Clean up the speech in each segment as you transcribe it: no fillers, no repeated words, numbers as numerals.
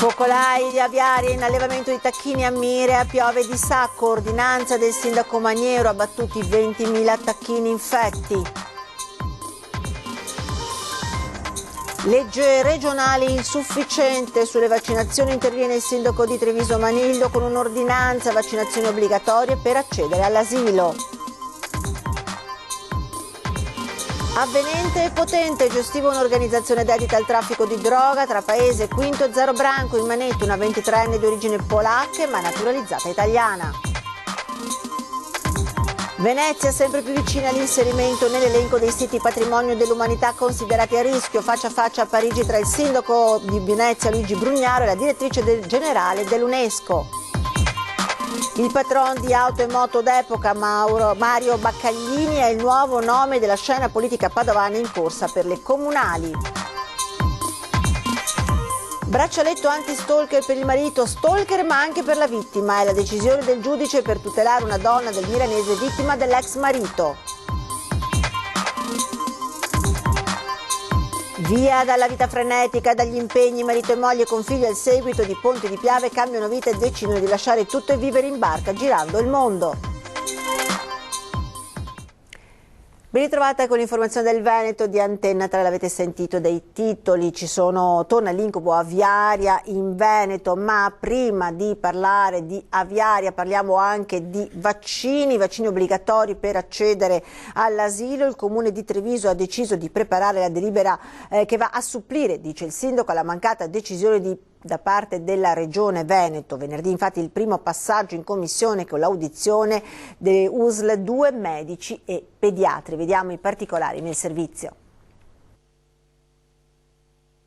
Focolai aviari in allevamento di tacchini a Mira, piove di sacco, ordinanza del sindaco Maniero, abbattuti 20.000 tacchini infetti. Legge regionale insufficiente, sulle vaccinazioni interviene il sindaco di Treviso Manildo con un'ordinanza, vaccinazioni obbligatorie per accedere all'asilo. Avvenente e potente, gestiva un'organizzazione dedita al traffico di droga tra Paese Quinto e Zero Branco, in manetto una 23enne di origine polacca ma naturalizzata italiana. Venezia sempre più vicina all'inserimento nell'elenco dei siti patrimonio dell'umanità considerati a rischio, faccia a faccia a Parigi tra il sindaco di Venezia Luigi Brugnaro e la direttrice generale dell'UNESCO. Il patron di auto e moto d'epoca Mario Baccaglini è il nuovo nome della scena politica padovana in corsa per le comunali. Braccialetto anti-stalker per il marito, stalker ma anche per la vittima, è la decisione del giudice per tutelare una donna del milanese vittima dell'ex marito. Via dalla vita frenetica, dagli impegni, marito e moglie con figli al seguito di Ponte di Piave cambiano vita e decidono di lasciare tutto e vivere in barca girando il mondo. Ben ritrovata con l'informazione del Veneto di Antenna 3, l'avete sentito dei titoli, torna l'incubo aviaria in Veneto, ma prima di parlare di aviaria parliamo anche di vaccini obbligatori per accedere all'asilo. Il comune di Treviso ha deciso di preparare la delibera che va a supplire, dice il sindaco, alla mancata decisione da parte della Regione Veneto. Venerdì infatti il primo passaggio in commissione con l'audizione delle USL, 2 medici e pediatri. Vediamo i particolari nel servizio.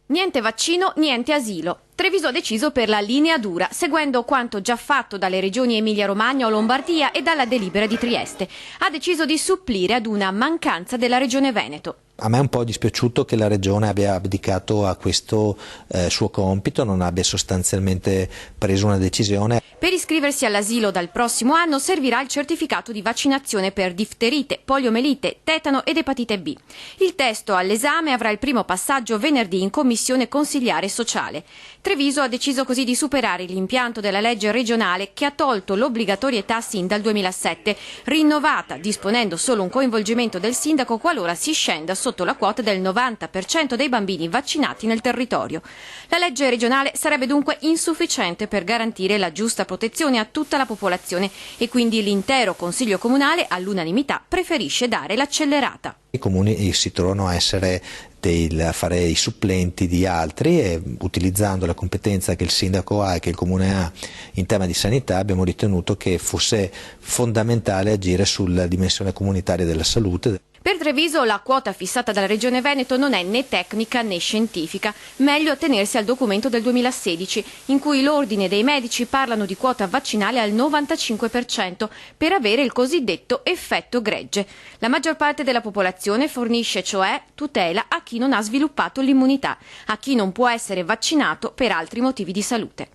Niente vaccino, niente asilo. Treviso ha deciso per la linea dura, seguendo quanto già fatto dalle regioni Emilia-Romagna o Lombardia e dalla delibera di Trieste. Ha deciso di supplire ad una mancanza della Regione Veneto. A me è un po' dispiaciuto che la Regione abbia abdicato a questo suo compito, non abbia sostanzialmente preso una decisione. Per iscriversi all'asilo dal prossimo anno servirà il certificato di vaccinazione per difterite, poliomelite, tetano ed epatite B. Il testo all'esame avrà il primo passaggio venerdì in commissione consiliare sociale. Treviso ha deciso così di superare l'impianto della legge regionale che ha tolto l'obbligatorietà sin dal 2007, rinnovata disponendo solo un coinvolgimento del sindaco qualora si scenda sotto la quota del 90% dei bambini vaccinati nel territorio. La legge regionale sarebbe dunque insufficiente per garantire la giusta protezione a tutta la popolazione e quindi l'intero Consiglio Comunale all'unanimità preferisce dare l'accelerata. I comuni si trovano a fare i supplenti di altri e utilizzando la competenza che il sindaco ha e che il comune ha in tema di sanità abbiamo ritenuto che fosse fondamentale agire sulla dimensione comunitaria della salute. Per Treviso la quota fissata dalla Regione Veneto non è né tecnica né scientifica, meglio attenersi al documento del 2016, in cui l'Ordine dei Medici parlano di quota vaccinale al 95% per avere il cosiddetto effetto gregge. La maggior parte della popolazione fornisce cioè tutela a chi non ha sviluppato l'immunità, a chi non può essere vaccinato per altri motivi di salute.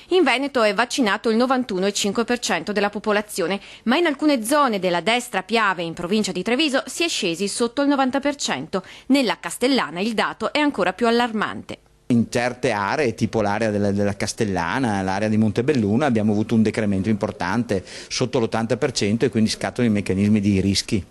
In Veneto è vaccinato il 91,5% della popolazione, ma in alcune zone della destra Piave, in provincia di Treviso, si è scesi sotto il 90%. Nella Castellana il dato è ancora più allarmante. In certe aree, tipo l'area della Castellana, l'area di Montebelluno, abbiamo avuto un decremento importante, sotto l'80%, e quindi scattano i meccanismi di rischi.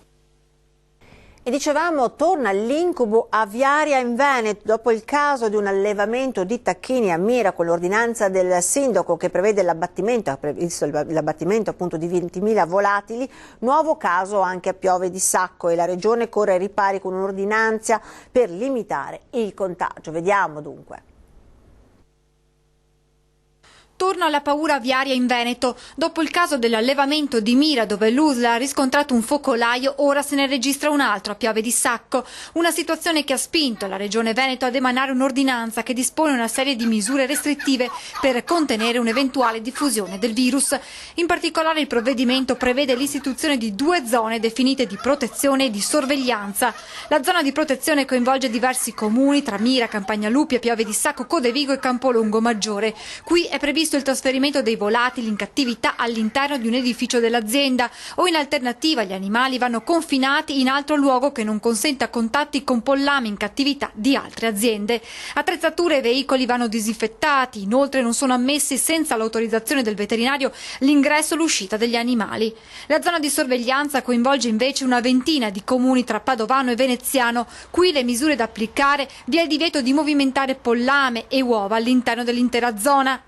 E dicevamo, torna l'incubo aviaria in Veneto dopo il caso di un allevamento di tacchini a Mira con l'ordinanza del sindaco che prevede l'abbattimento appunto di 20.000 volatili, nuovo caso anche a Piove di Sacco e la regione corre ai ripari con un'ordinanza per limitare il contagio. Vediamo dunque. Torna la paura aviaria in Veneto. Dopo il caso dell'allevamento di Mira, dove l'USL ha riscontrato un focolaio, ora se ne registra un altro a Piave di Sacco. Una situazione che ha spinto la Regione Veneto ad emanare un'ordinanza che dispone una serie di misure restrittive per contenere un'eventuale diffusione del virus. In particolare il provvedimento prevede l'istituzione di 2 zone definite di protezione e di sorveglianza. La zona di protezione coinvolge diversi comuni tra Mira, Campagnaluppi, Piave di Sacco, Codevigo e Campolongo Maggiore. Qui è previsto previsto il trasferimento dei volatili in cattività all'interno di un edificio dell'azienda o in alternativa gli animali vanno confinati in altro luogo che non consenta contatti con pollame in cattività di altre aziende. Attrezzature e veicoli vanno disinfettati, inoltre non sono ammessi senza l'autorizzazione del veterinario l'ingresso e l'uscita degli animali. La zona di sorveglianza coinvolge invece una ventina di comuni tra Padovano e Veneziano. Qui le misure da applicare: vi è il divieto di movimentare pollame e uova all'interno dell'intera zona.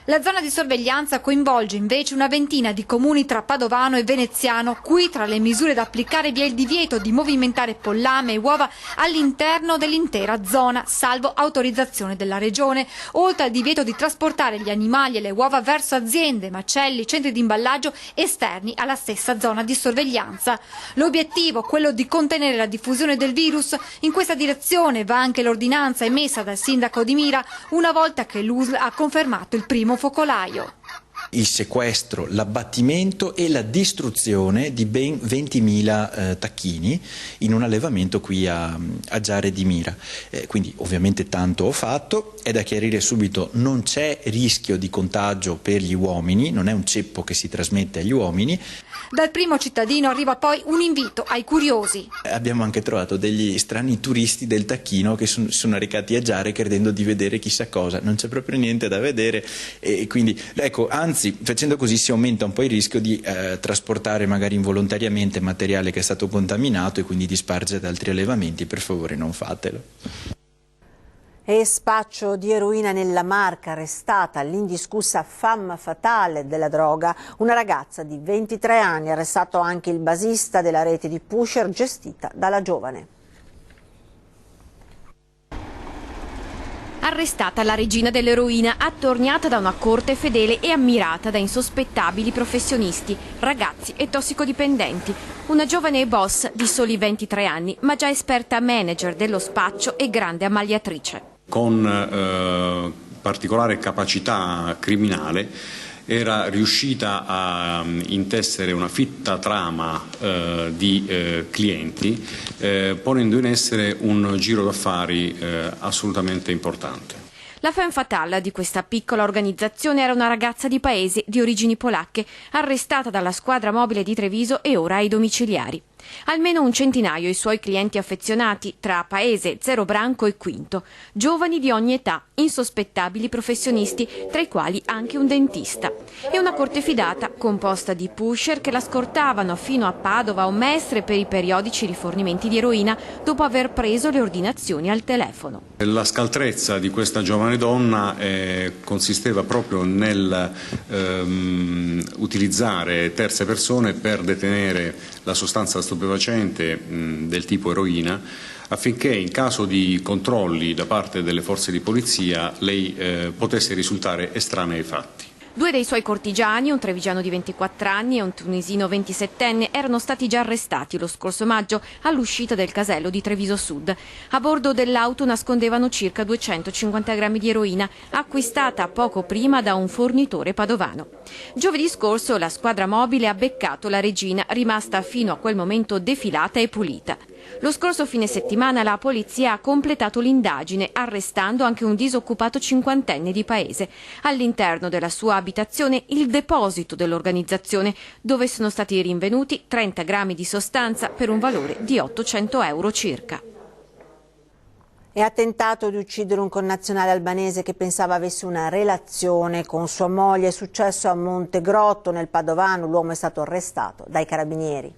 La zona di sorveglianza coinvolge invece una ventina di comuni tra Padovano e Veneziano. Qui tra le misure da applicare vi è il divieto di movimentare pollame e uova all'interno dell'intera zona, salvo autorizzazione della regione, oltre al divieto di trasportare gli animali e le uova verso aziende, macelli, centri di imballaggio esterni alla stessa zona di sorveglianza. L'obiettivo, quello di contenere la diffusione del virus. In questa direzione va anche l'ordinanza emessa dal sindaco di Mira una volta che l'USL ha confermato il primo focolaio. Il sequestro, l'abbattimento e la distruzione di ben 20.000 tacchini in un allevamento qui a Giare di Mira. Quindi ovviamente tanto ho fatto. È da chiarire subito: non c'è rischio di contagio per gli uomini, non è un ceppo che si trasmette agli uomini. Dal primo cittadino arriva poi un invito ai curiosi. Abbiamo anche trovato degli strani turisti del tacchino che sono recati a Giare credendo di vedere chissà cosa. Non c'è proprio niente da vedere, e quindi ecco, anzi, facendo così si aumenta un po' il rischio di trasportare magari involontariamente materiale che è stato contaminato e quindi di spargere ad altri allevamenti. Per favore, non fatelo. E spaccio di eroina nella Marca, arrestata l'indiscussa femme fatale della droga, una ragazza di 23 anni, arrestato anche il basista della rete di pusher gestita dalla giovane. Arrestata la regina dell'eroina, attorniata da una corte fedele e ammirata da insospettabili professionisti, ragazzi e tossicodipendenti. Una giovane boss di soli 23 anni, ma già esperta manager dello spaccio e grande ammaliatrice. Con particolare capacità criminale era riuscita a intessere una fitta trama di clienti, ponendo in essere un giro d'affari assolutamente importante. La femme fatale di questa piccola organizzazione era una ragazza di paese di origini polacche, arrestata dalla squadra mobile di Treviso e ora ai domiciliari. Almeno un centinaio i suoi clienti affezionati, tra Paese, Zero Branco e Quinto, giovani di ogni età, insospettabili professionisti, tra i quali anche un dentista. E una corte fidata composta di pusher che la scortavano fino a Padova o Mestre per i periodici rifornimenti di eroina dopo aver preso le ordinazioni al telefono. La scaltrezza di questa giovane donna consisteva proprio nel utilizzare terze persone per detenere la sostanza stupefacente del tipo eroina, affinché in caso di controlli da parte delle forze di polizia lei potesse risultare estranea ai fatti. Due dei suoi cortigiani, un trevigiano di 24 anni e un tunisino 27enne, erano stati già arrestati lo scorso maggio all'uscita del casello di Treviso Sud. A bordo dell'auto nascondevano circa 250 grammi di eroina, acquistata poco prima da un fornitore padovano. Giovedì scorso la squadra mobile ha beccato la regina, rimasta fino a quel momento defilata e pulita. Lo scorso fine settimana la polizia ha completato l'indagine, arrestando anche un disoccupato cinquantenne di paese. All'interno della sua abitazione il deposito dell'organizzazione, dove sono stati rinvenuti 30 grammi di sostanza per un valore di 800 euro circa. E ha tentato di uccidere un connazionale albanese che pensava avesse una relazione con sua moglie. È successo a Montegrotto, nel Padovano. L'uomo è stato arrestato dai carabinieri.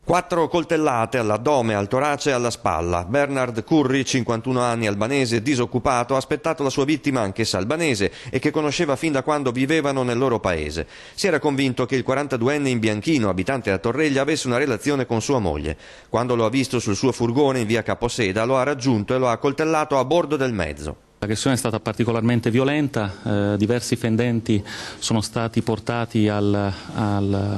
4 coltellate all'addome, al torace e alla spalla. Bernard Curry, 51 anni, albanese, disoccupato, ha aspettato la sua vittima, anch'essa albanese, e che conosceva fin da quando vivevano nel loro paese. Si era convinto che il 42enne in bianchino, abitante a Torreglia, avesse una relazione con sua moglie. Quando lo ha visto sul suo furgone in via Caposeda, lo ha raggiunto e lo ha coltellato a bordo del mezzo. L'aggressione è stata particolarmente violenta, diversi fendenti sono stati portati al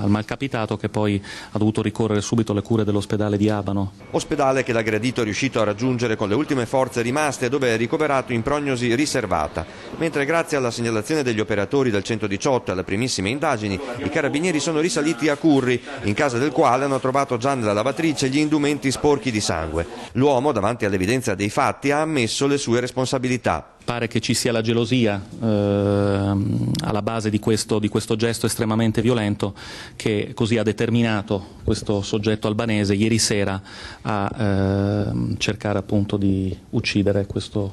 malcapitato, che poi ha dovuto ricorrere subito alle cure dell'ospedale di Abano. Ospedale che l'aggredito è riuscito a raggiungere con le ultime forze rimaste, dove è ricoverato in prognosi riservata, mentre grazie alla segnalazione degli operatori del 118 e alle primissime indagini i carabinieri sono risaliti a Curri, in casa del quale hanno trovato già nella lavatrice gli indumenti sporchi di sangue. L'uomo, davanti all'evidenza dei fatti, ha ammesso le sue responsabilità. città. Pare che ci sia la gelosia alla base di questo gesto estremamente violento che così ha determinato questo soggetto albanese ieri sera a cercare appunto di uccidere questo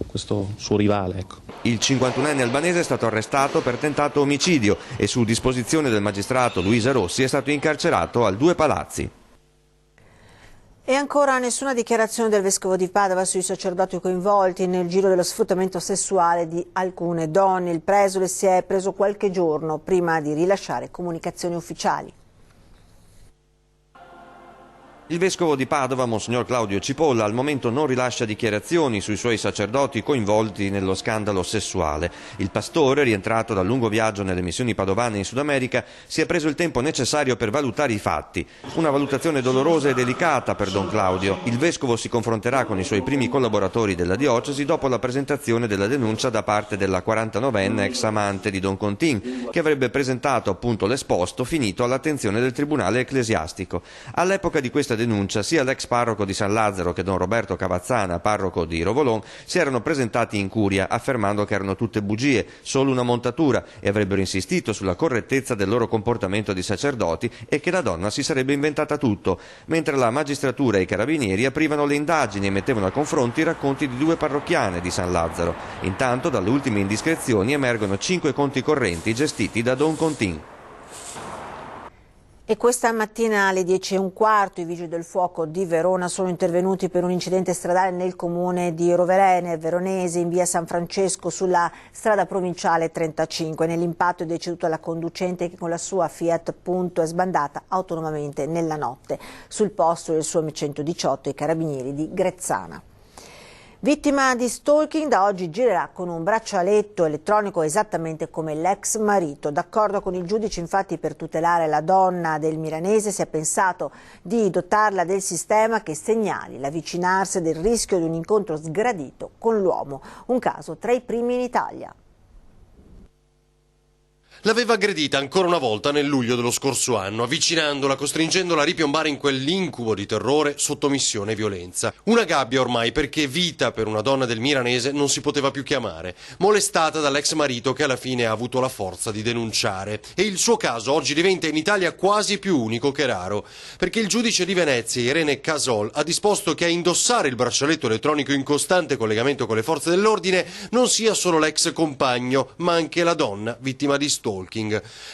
suo rivale. Ecco. Il 51enne albanese è stato arrestato per tentato omicidio e su disposizione del magistrato Luisa Rossi è stato incarcerato al Due Palazzi. E ancora nessuna dichiarazione del Vescovo di Padova sui sacerdoti coinvolti nel giro dello sfruttamento sessuale di alcune donne. Il presule si è preso qualche giorno prima di rilasciare comunicazioni ufficiali. Il vescovo di Padova, Monsignor Claudio Cipolla, al momento non rilascia dichiarazioni sui suoi sacerdoti coinvolti nello scandalo sessuale. Il pastore, rientrato dal lungo viaggio nelle missioni padovane in Sud America, si è preso il tempo necessario per valutare i fatti. Una valutazione dolorosa e delicata per Don Claudio. Il vescovo si confronterà con i suoi primi collaboratori della diocesi dopo la presentazione della denuncia da parte della 49enne ex amante di Don Contin, che avrebbe presentato appunto l'esposto finito all'attenzione del Tribunale Ecclesiastico. All'epoca di questa denuncia sia l'ex parroco di San Lazzaro che Don Roberto Cavazzana, parroco di Rovolon, si erano presentati in curia affermando che erano tutte bugie, solo una montatura, e avrebbero insistito sulla correttezza del loro comportamento di sacerdoti e che la donna si sarebbe inventata tutto, mentre la magistratura e i carabinieri aprivano le indagini e mettevano a confronto i racconti di due parrocchiane di San Lazzaro. Intanto dalle ultime indiscrezioni emergono 5 conti correnti gestiti da Don Contin. E questa mattina alle 10:15 i vigili del fuoco di Verona sono intervenuti per un incidente stradale nel comune di Roverene, Veronese, in via San Francesco, sulla strada provinciale 35. Nell'impatto è deceduta la conducente che con la sua Fiat Punto è sbandata autonomamente nella notte. Sul posto del suo M118 i carabinieri di Grezzana. Vittima di stalking, da oggi girerà con un braccialetto elettronico esattamente come l'ex marito. D'accordo con il giudice, infatti, per tutelare la donna del milanese si è pensato di dotarla del sistema che segnali l'avvicinarsi del rischio di un incontro sgradito con l'uomo. Un caso tra i primi in Italia. L'aveva aggredita ancora una volta nel luglio dello scorso anno, avvicinandola, costringendola a ripiombare in quell'incubo di terrore, sottomissione e violenza. Una gabbia ormai, perché vita per una donna del milanese non si poteva più chiamare, molestata dall'ex marito che alla fine ha avuto la forza di denunciare. E il suo caso oggi diventa in Italia quasi più unico che raro, perché il giudice di Venezia, Irene Casol, ha disposto che a indossare il braccialetto elettronico in costante collegamento con le forze dell'ordine non sia solo l'ex compagno, ma anche la donna vittima di stalking.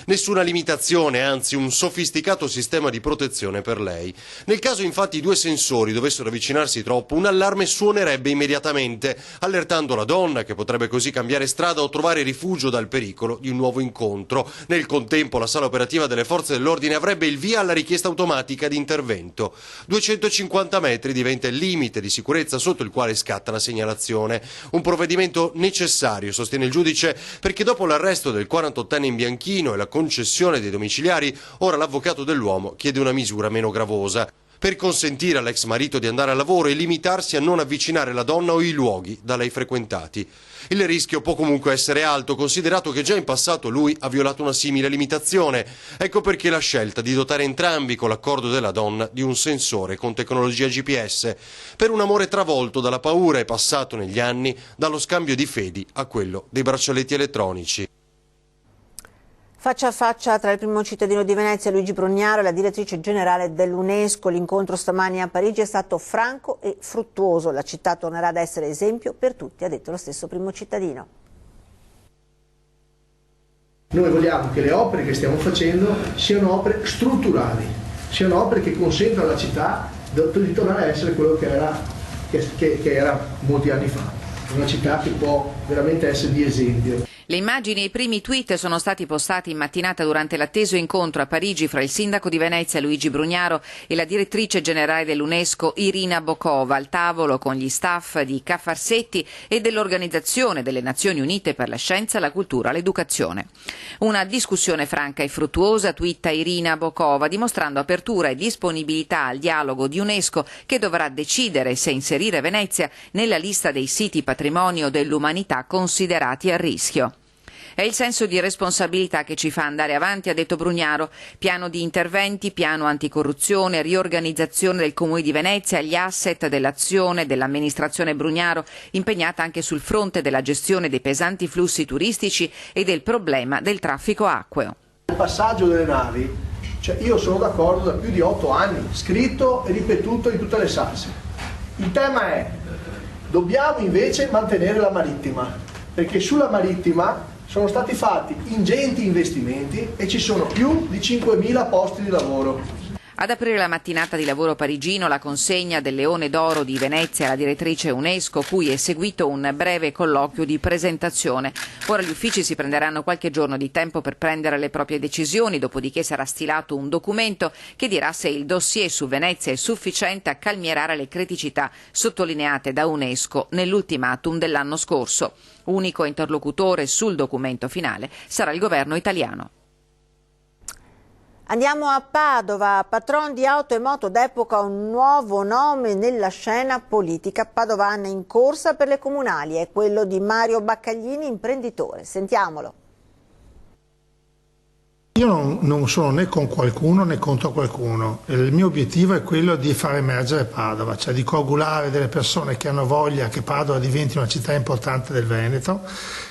Nessuna limitazione, anzi un sofisticato sistema di protezione per lei. Nel caso infatti i due sensori dovessero avvicinarsi troppo, un allarme suonerebbe immediatamente, allertando la donna, che potrebbe così cambiare strada o trovare rifugio dal pericolo di un nuovo incontro. Nel contempo la sala operativa delle forze dell'ordine avrebbe il via alla richiesta automatica di intervento. 250 metri diventa il limite di sicurezza sotto il quale scatta la segnalazione. Un provvedimento necessario, sostiene il giudice, perché dopo l'arresto del 48enne in bianchino e la concessione dei domiciliari, ora l'avvocato dell'uomo chiede una misura meno gravosa, per consentire all'ex marito di andare al lavoro e limitarsi a non avvicinare la donna o i luoghi da lei frequentati. Il rischio può comunque essere alto, considerato che già in passato lui ha violato una simile limitazione. Ecco perché la scelta di dotare entrambi, con l'accordo della donna, di un sensore con tecnologia GPS, per un amore travolto dalla paura e passato negli anni dallo scambio di fedi a quello dei braccialetti elettronici. Faccia a faccia tra il primo cittadino di Venezia, Luigi Brugnaro, e la direttrice generale dell'UNESCO. L'incontro stamani a Parigi è stato franco e fruttuoso. La città tornerà ad essere esempio per tutti, ha detto lo stesso primo cittadino. Noi vogliamo che le opere che stiamo facendo siano opere strutturali, siano opere che consentano alla città di tornare a essere quello che era molti anni fa. Una città che può veramente essere di esempio. Le immagini e i primi tweet sono stati postati in mattinata durante l'atteso incontro a Parigi fra il sindaco di Venezia Luigi Brugnaro e la direttrice generale dell'UNESCO Irina Bokova, al tavolo con gli staff di Ca' Farsetti e dell'Organizzazione delle Nazioni Unite per la Scienza, la Cultura e l'Educazione. Una discussione franca e fruttuosa, twitta Irina Bokova, dimostrando apertura e disponibilità al dialogo di UNESCO, che dovrà decidere se inserire Venezia nella lista dei siti patrimonio dell'umanità considerati a rischio. È il senso di responsabilità che ci fa andare avanti, ha detto Brugnaro. Piano di interventi, piano anticorruzione, riorganizzazione del Comune di Venezia, gli asset dell'azione dell'amministrazione Brugnaro, impegnata anche sul fronte della gestione dei pesanti flussi turistici e del problema del traffico acqueo. Il passaggio delle navi, io sono d'accordo da più di 8 anni, scritto e ripetuto in tutte le salse. Il tema è, dobbiamo invece mantenere la marittima, perché sulla marittima sono stati fatti ingenti investimenti e ci sono più di 5.000 posti di lavoro. Ad aprire la mattinata di lavoro parigino la consegna del Leone d'Oro di Venezia alla direttrice UNESCO, cui è seguito un breve colloquio di presentazione. Ora gli uffici si prenderanno qualche giorno di tempo per prendere le proprie decisioni, dopodiché sarà stilato un documento che dirà se il dossier su Venezia è sufficiente a calmierare le criticità sottolineate da UNESCO nell'ultimatum dell'anno scorso. Unico interlocutore sul documento finale sarà il governo italiano. Andiamo a Padova, patron di auto e moto d'epoca, un nuovo nome nella scena politica padovana in corsa per le comunali, è quello di Mario Baccaglini, imprenditore. Sentiamolo. Io non sono né con qualcuno né contro qualcuno, il mio obiettivo è quello di far emergere Padova, cioè di coagulare delle persone che hanno voglia che Padova diventi una città importante del Veneto,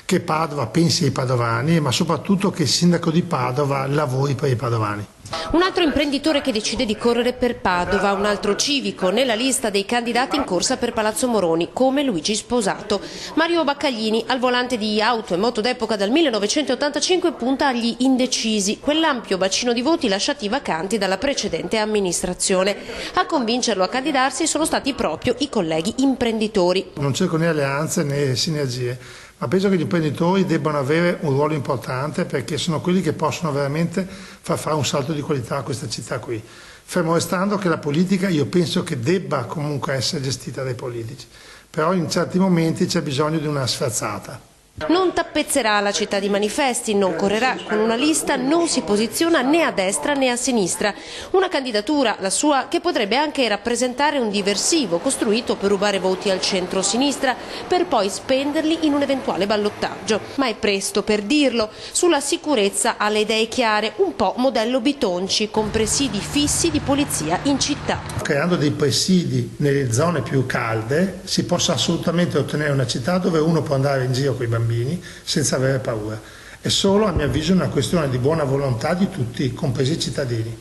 che Padova pensi ai padovani, ma soprattutto che il sindaco di Padova lavori per i padovani. Un altro imprenditore che decide di correre per Padova, un altro civico nella lista dei candidati in corsa per Palazzo Moroni, come Luigi Sposato. Mario Baccaglini, al volante di auto e moto d'epoca dal 1985, punta agli indecisi, quell'ampio bacino di voti lasciati vacanti dalla precedente amministrazione. A convincerlo a candidarsi sono stati proprio i colleghi imprenditori. Non cerco né alleanze né sinergie, ma penso che gli imprenditori debbano avere un ruolo importante perché sono quelli che possono veramente far fare un salto di qualità a questa città qui. Fermo restando che la politica io penso che debba comunque essere gestita dai politici, però in certi momenti c'è bisogno di una sferzata. Non tappezzerà la città di manifesti, non correrà con una lista, non si posiziona né a destra né a sinistra. Una candidatura, la sua, che potrebbe anche rappresentare un diversivo costruito per rubare voti al centro-sinistra per poi spenderli in un eventuale ballottaggio. Ma è presto per dirlo. Sulla sicurezza ha le idee chiare, un po' modello Bitonci, con presidi fissi di polizia in città. Creando dei presidi nelle zone più calde si possa assolutamente ottenere una città dove uno può andare in giro con i bambini senza avere paura. È solo, a mio avviso, una questione di buona volontà di tutti, compresi i cittadini.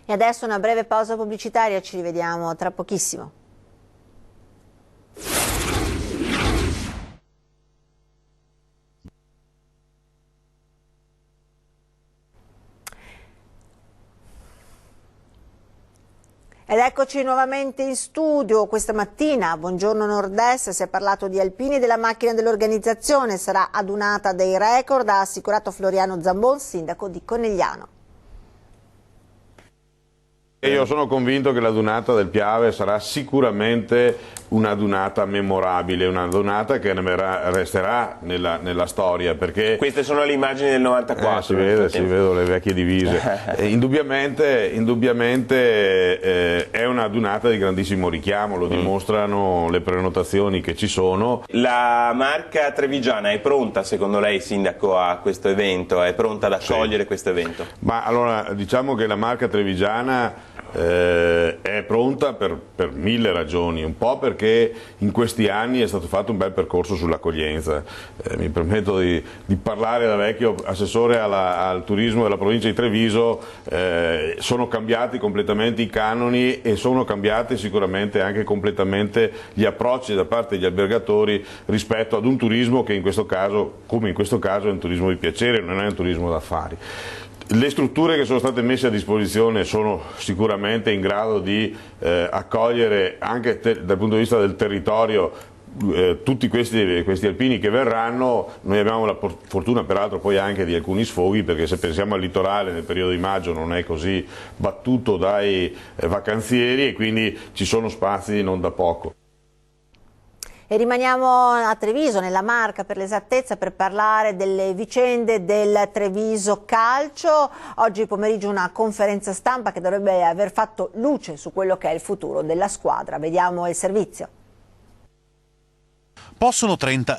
E adesso una breve pausa pubblicitaria, ci rivediamo tra pochissimo. Ed eccoci nuovamente in studio questa mattina. Buongiorno Nord-Est, si è parlato di Alpini, della macchina dell'organizzazione, sarà adunata dei record, ha assicurato Floriano Zambon, sindaco di Conegliano. Io sono convinto che la dunata del Piave sarà sicuramente una dunata memorabile, una dunata che resterà nella storia, perché queste sono le immagini del 94. Si vedono le vecchie divise. Indubbiamente è una dunata di grandissimo richiamo, lo dimostrano le prenotazioni che ci sono. La marca trevigiana è pronta, secondo lei, sindaco, a questo evento? È pronta ad accogliere questo evento? Ma allora, diciamo che la marca trevigiana è pronta per mille ragioni, un po' perché in questi anni è stato fatto un bel percorso sull'accoglienza. Mi permetto di parlare da vecchio assessore al turismo della provincia di Treviso. Sono cambiati completamente i canoni e sono cambiati sicuramente anche completamente gli approcci da parte degli albergatori rispetto ad un turismo che in questo caso, come in questo caso, è un turismo di piacere, non è un turismo d'affari. Le strutture che sono state messe a disposizione sono sicuramente in grado di accogliere anche dal punto di vista del territorio tutti questi alpini che verranno. Noi abbiamo la fortuna peraltro poi anche di alcuni sfoghi, perché se pensiamo al litorale nel periodo di maggio non è così battuto dai vacanzieri e quindi ci sono spazi non da poco. E rimaniamo a Treviso, nella Marca per l'esattezza, per parlare delle vicende del Treviso Calcio. Oggi pomeriggio una conferenza stampa che dovrebbe aver fatto luce su quello che è il futuro della squadra. Vediamo il servizio. Possono 30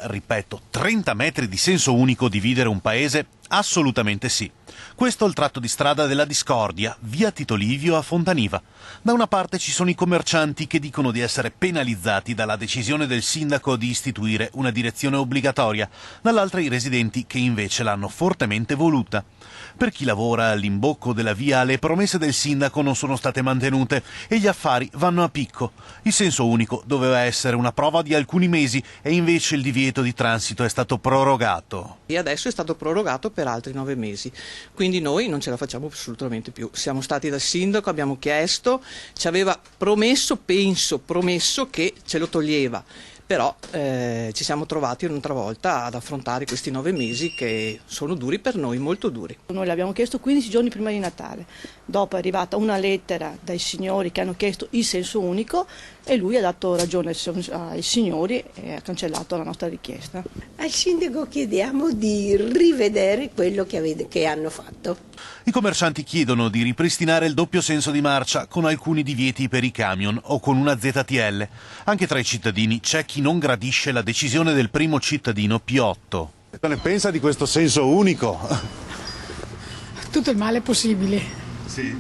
metri di senso unico dividere un paese? Assolutamente sì. Questo è il tratto di strada della discordia, via Tito Livio a Fontaniva. Da una parte ci sono i commercianti che dicono di essere penalizzati dalla decisione del sindaco di istituire una direzione obbligatoria, dall'altra i residenti che invece l'hanno fortemente voluta. Per chi lavora all'imbocco della via le promesse del sindaco non sono state mantenute e gli affari vanno a picco. Il senso unico doveva essere una prova di alcuni mesi e invece il divieto di transito è stato prorogato. E adesso è stato prorogato per altri 9 mesi, quindi noi non ce la facciamo assolutamente più. Siamo stati dal sindaco, abbiamo chiesto, ci aveva promesso che ce lo toglieva. Però ci siamo trovati un'altra volta ad affrontare questi 9 mesi che sono duri per noi, molto duri. Noi l'abbiamo chiesto 15 giorni prima di Natale, dopo è arrivata una lettera dai signori che hanno chiesto il senso unico e lui ha dato ragione ai signori e ha cancellato la nostra richiesta. Al sindaco chiediamo di rivedere quello che hanno fatto. I commercianti chiedono di ripristinare il doppio senso di marcia con alcuni divieti per i camion o con una ZTL. Anche tra i cittadini c'è chi non gradisce la decisione del primo cittadino Piotto. Cosa ne pensa di questo senso unico? Tutto il male possibile. Sì.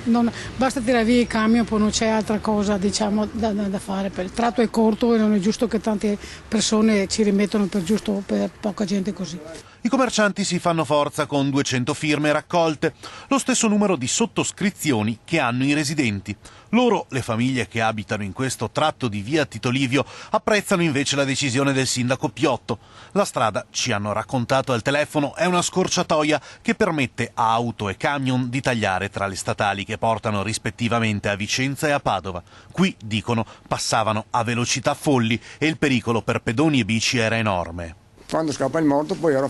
Non, basta tirare via i camion, poi non c'è altra cosa da fare. Il tratto è corto e non è giusto che tante persone ci rimettono per poca gente così. I commercianti si fanno forza con 200 firme raccolte, lo stesso numero di sottoscrizioni che hanno i residenti. Loro, le famiglie che abitano in questo tratto di via Tito Livio, apprezzano invece la decisione del sindaco Piotto. La strada, ci hanno raccontato al telefono, è una scorciatoia che permette a auto e camion di tagliare tra le statali che portano rispettivamente a Vicenza e a Padova. Qui, dicono, passavano a velocità folli e il pericolo per pedoni e bici era enorme. Quando scappa il morto poi ora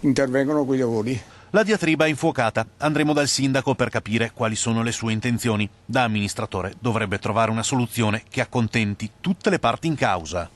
intervengono quei lavori. La diatriba è infuocata. Andremo dal sindaco per capire quali sono le sue intenzioni. Da amministratore dovrebbe trovare una soluzione che accontenti tutte le parti in causa.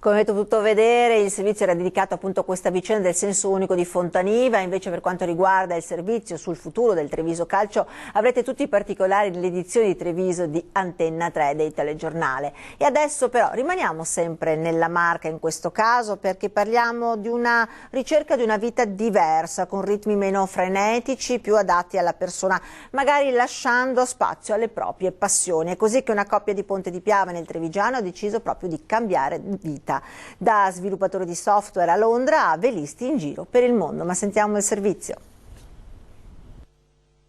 Come avete potuto vedere, il servizio era dedicato appunto a questa vicenda del senso unico di Fontaniva. Invece, per quanto riguarda il servizio sul futuro del Treviso Calcio, avrete tutti i particolari nell'edizione di Treviso di Antenna 3 dei telegiornale. E adesso però rimaniamo sempre nella Marca in questo caso, perché parliamo di una ricerca di una vita diversa, con ritmi meno frenetici, più adatti alla persona, magari lasciando spazio alle proprie passioni. È così che una coppia di Ponte di Piave nel Trevigiano ha deciso proprio di cambiare vita. Da sviluppatore di software a Londra a velisti in giro per il mondo. Ma sentiamo il servizio.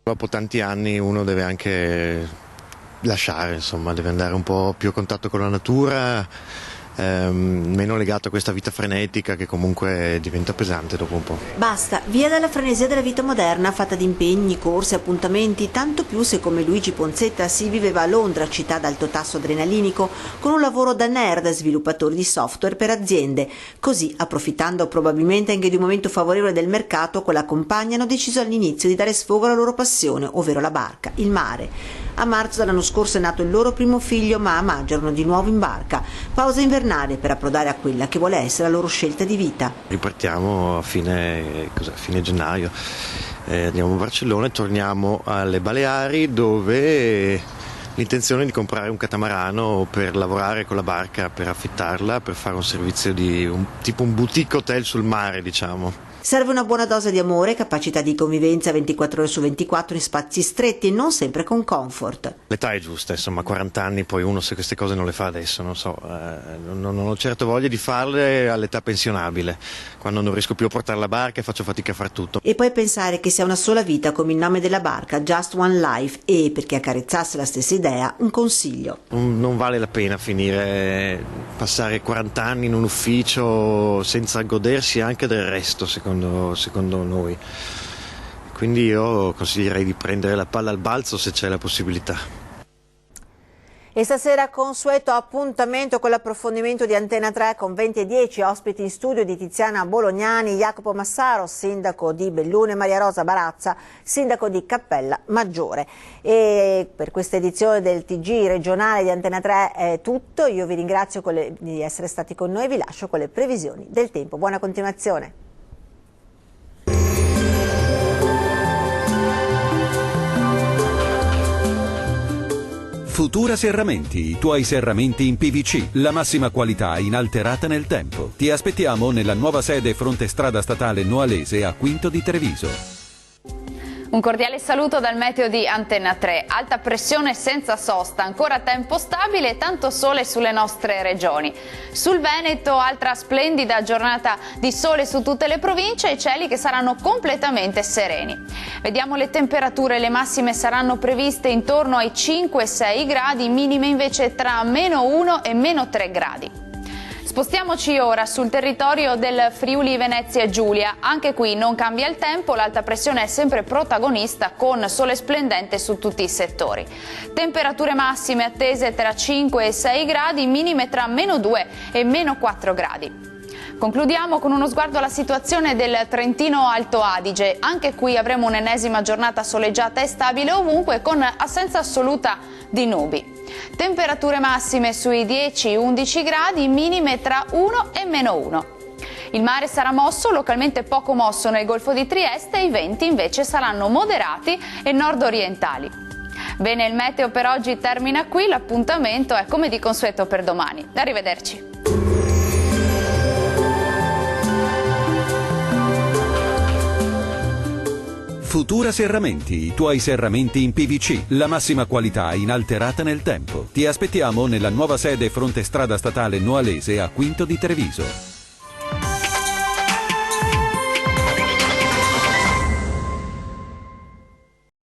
Dopo tanti anni uno deve anche lasciare, insomma, deve andare un po' più a contatto con la natura, meno legato a questa vita frenetica che comunque diventa pesante dopo un po'. Basta, via dalla frenesia della vita moderna fatta di impegni, corse, appuntamenti, tanto più se come Luigi Ponzetta si viveva a Londra, città ad alto tasso adrenalinico, con un lavoro da nerd, sviluppatore di software per aziende. Così, approfittando probabilmente anche di un momento favorevole del mercato, con la compagna hanno deciso all'inizio di dare sfogo alla loro passione, ovvero la barca, il mare. A marzo dell'anno scorso è nato il loro primo figlio, ma a maggio erano di nuovo in barca. Pausa invernale per approdare a quella che vuole essere la loro scelta di vita. Ripartiamo a fine gennaio, andiamo a Barcellona e torniamo alle Baleari, dove l'intenzione è di comprare un catamarano per lavorare con la barca, per affittarla, per fare un servizio di tipo un boutique hotel sul mare, diciamo. Serve una buona dose di amore, capacità di convivenza 24 ore su 24 in spazi stretti e non sempre con comfort. L'età è giusta, insomma, 40 anni, poi uno se queste cose non le fa adesso, non so, non ho certo voglia di farle all'età pensionabile, quando non riesco più a portare la barca e faccio fatica a far tutto. E poi pensare che sia una sola vita come il nome della barca, Just One Life, e per chi accarezzasse la stessa idea, un consiglio. Non vale la pena passare 40 anni in un ufficio senza godersi anche del resto, secondo noi. Quindi io consiglierei di prendere la palla al balzo se c'è la possibilità. E stasera consueto appuntamento con l'approfondimento di Antenna 3 con 20 e 10 ospiti in studio di Tiziana Bolognani, Jacopo Massaro, sindaco di Belluno, e Maria Rosa Barazza, sindaco di Cappella Maggiore. E per questa edizione del TG regionale di Antenna 3 è tutto. Io vi ringrazio di essere stati con noi e vi lascio con le previsioni del tempo. Buona continuazione. Futura Serramenti, i tuoi serramenti in PVC, la massima qualità inalterata nel tempo. Ti aspettiamo nella nuova sede fronte strada statale Noalese a Quinto di Treviso. Un cordiale saluto dal meteo di Antenna 3. Alta pressione senza sosta, ancora tempo stabile e tanto sole sulle nostre regioni. Sul Veneto altra splendida giornata di sole su tutte le province e cieli che saranno completamente sereni. Vediamo le temperature, le massime saranno previste intorno ai 5-6 gradi, minime invece tra -1 e -3 gradi. Spostiamoci ora sul territorio del Friuli Venezia Giulia. Anche qui non cambia il tempo, l'alta pressione è sempre protagonista con sole splendente su tutti i settori. Temperature massime attese tra 5 e 6 gradi, minime tra -2 e -4 gradi. Concludiamo con uno sguardo alla situazione del Trentino Alto Adige. Anche qui avremo un'ennesima giornata soleggiata e stabile ovunque con assenza assoluta di nubi. Temperature massime sui 10-11 gradi, minime tra 1 e -1. Il mare sarà mosso, localmente poco mosso nel Golfo di Trieste, i venti invece saranno moderati e nord-orientali. Bene, il meteo per oggi termina qui, l'appuntamento è come di consueto per domani. Arrivederci. Futura Serramenti, i tuoi serramenti in PVC, la massima qualità inalterata nel tempo. Ti aspettiamo nella nuova sede fronte strada statale Noalese a Quinto di Treviso.